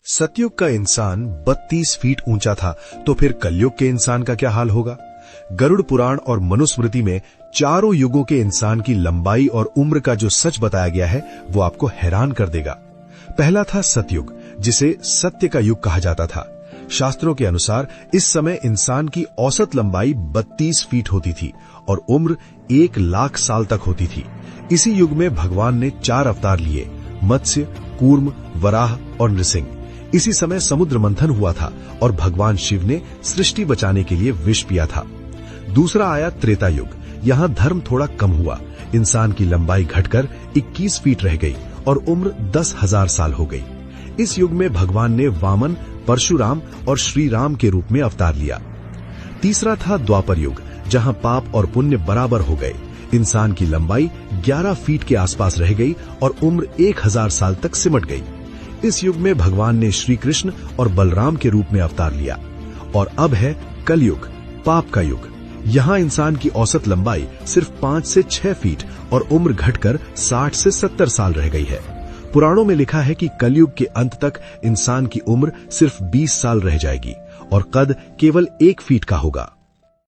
सतयुग का इंसान 32 फीट ऊंचा था, तो फिर कलयुग के इंसान का क्या हाल होगा। गरुड़ पुराण और मनुस्मृति में चारों युगों के इंसान की लंबाई और उम्र का जो सच बताया गया है वो आपको हैरान कर देगा। पहला था सतयुग, जिसे सत्य का युग कहा जाता था। शास्त्रों के अनुसार इस समय इंसान की औसत लंबाई 32 फीट होती थी और उम्र 1,00,000 साल तक होती थी। इसी युग में भगवान ने 4 अवतार लिए, मत्स्य, कूर्म, वराह और नृसिंह। इसी समय समुद्र मंथन हुआ था और भगवान शिव ने सृष्टि बचाने के लिए विष पिया था। दूसरा आया त्रेता युग। यहाँ धर्म थोड़ा कम हुआ, इंसान की लंबाई घटकर 21 फीट रह गई और उम्र 10,000 साल हो गई। इस युग में भगवान ने वामन, परशुराम और श्री राम के रूप में अवतार लिया। तीसरा था द्वापर युग, जहाँ पाप और पुण्य बराबर हो गए। इंसान की लंबाई 11 फीट के आसपास रह गई और उम्र 1000 साल तक सिमट गई। इस युग में भगवान ने श्री कृष्ण और बलराम के रूप में अवतार लिया। और अब है कलयुग, पाप का युग। यहाँ इंसान की औसत लंबाई सिर्फ 5 से 6 फीट और उम्र घटकर 60 से 70 साल रह गई है। पुराणों में लिखा है कि कलयुग के अंत तक इंसान की उम्र सिर्फ 20 साल रह जाएगी और कद केवल 1 फीट का होगा।